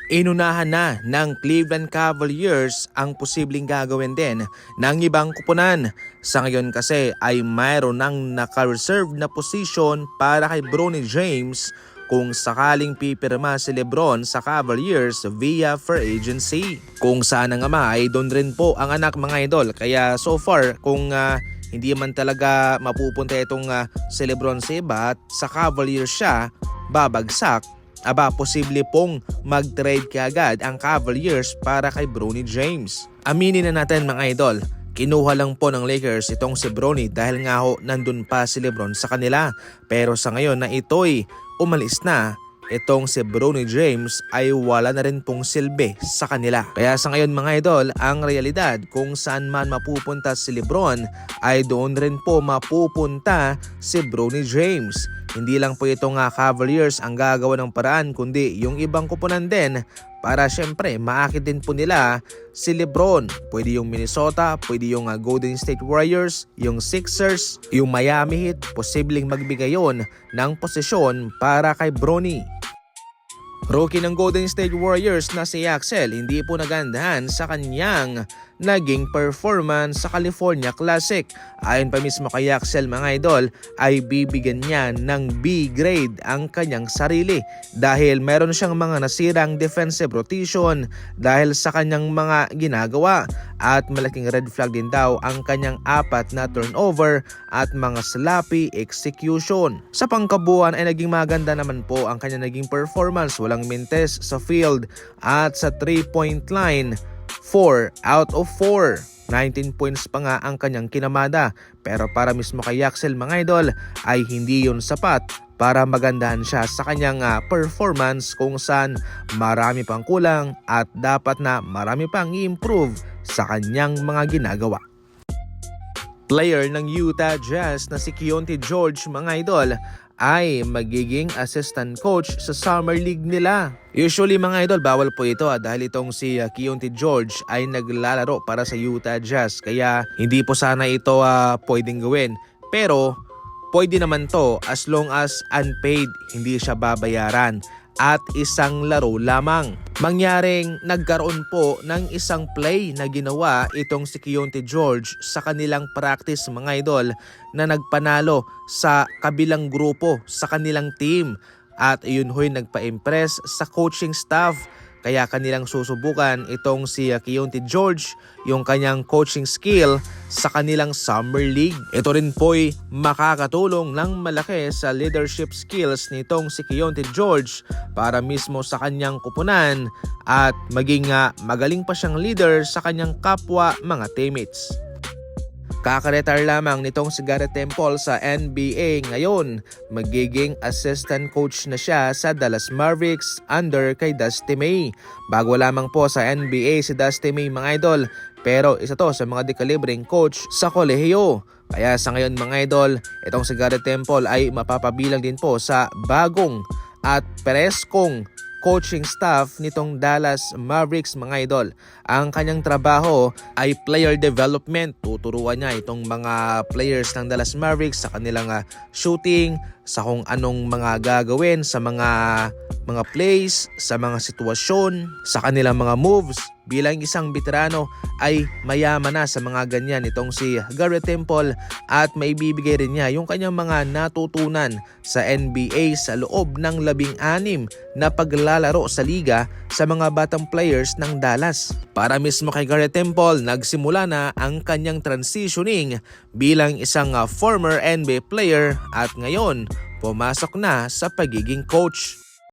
Inunahan na ng Cleveland Cavaliers ang posibleng gagawin din ng ibang kupunan. Sa ngayon kasi ay mayroon ng naka-reserve na position para kay Bronny James kung sakaling pipirma si Lebron sa Cavaliers via free agency. Kung saan ang ama ay doon rin po ang anak mga idol. Kaya so far kung hindi man talaga mapupunta itong si Lebron sa iba at sa Cavaliers siya babagsak, posible pong mag-trade kaagad ang Cavaliers para kay Bronny James. Aminin na natin mga idol, kinuha lang po ng Lakers itong si Bronny dahil nga ho nandun pa si Lebron sa kanila. Pero sa ngayon na ito'y umalis na, itong si Bronny James ay wala na rin pong silbi sa kanila. Kaya sa ngayon mga idol, ang realidad kung saan man mapupunta si Lebron ay doon rin po mapupunta si Bronny James. Hindi lang po itong Cavaliers ang gagawa ng paraan kundi yung ibang kupunan din para syempre maakit din po nila si Lebron. Pwede yung Minnesota, pwede yung Golden State Warriors, yung Sixers, yung Miami Heat, posibleng magbigay yon ng posisyon para kay Bronny. Rookie ng Golden State Warriors na si Axel hindi po nagandahan sa kanyang naging performance sa California Classic. Ayon pa mismo kay Axel mga idol ay bibigyan niya ng B grade ang kanyang sarili dahil meron siyang mga nasirang defensive rotation dahil sa kanyang mga ginagawa at malaking red flag din daw ang kanyang 4 na turnover at mga sloppy execution. Sa pangkabuuan ay naging maganda naman po ang kanyang naging performance, walang mintes sa field at sa 3-point line 4 out of 4. 19 points pa nga ang kanyang kinamada. Pero para mismo kay Axel mga idol ay hindi yun sapat para magandahan siya sa kanyang performance kung saan marami pang kulang at dapat na marami pang i-improve sa kanyang mga ginagawa. Player ng Utah Jazz na si Keyonte George mga idol ay magiging assistant coach sa Summer League nila. Usually mga idol bawal po ito dahil itong si Keyonte George ay naglalaro para sa Utah Jazz kaya hindi po sana ito pwedeng gawin. Pero pwede naman to as long as unpaid, hindi siya babayaran at isang laro lamang. Mangyaring nagkaroon po ng isang play na ginawa itong si Keyonte George sa kanilang practice mga idol na nagpanalo sa kabilang grupo sa kanilang team at yun ho'y nagpa-impress sa coaching staff. Kaya kanilang susubukan itong si Keyonte George yung kanyang coaching skill sa kanilang Summer League. Ito rin po'y makakatulong ng malaki sa leadership skills nitong si Keyonte George para mismo sa kanyang kupunan at maging magaling pa siyang leader sa kanyang kapwa mga teammates. Kakaretire lamang nitong si Garrett Temple sa NBA ngayon. Magiging assistant coach na siya sa Dallas Mavericks under kay Dusty May. Bago lamang po sa NBA si Dusty May mga idol, pero isa to sa mga dekalibreng coach sa kolehiyo. Kaya sa ngayon mga idol, itong si Garrett Temple ay mapapabilang din po sa bagong at preskong coaching staff nitong Dallas Mavericks mga idol. Ang kanyang trabaho ay player development. Tuturuan niya itong mga players ng Dallas Mavericks sa kanilang shooting, sa kung anong mga gagawin sa mga plays, sa mga sitwasyon, sa kanilang mga moves. Bilang isang veterano ay mayaman na sa mga ganyan itong si Garrett Temple at maibibigay rin niya yung kanyang mga natutunan sa NBA sa loob ng 16 na paglalaro sa liga sa mga batang players ng Dallas. Para mismo kay Garrett Temple, nagsimula na ang kanyang transitioning bilang isang former NBA player at ngayon pumasok na sa pagiging coach.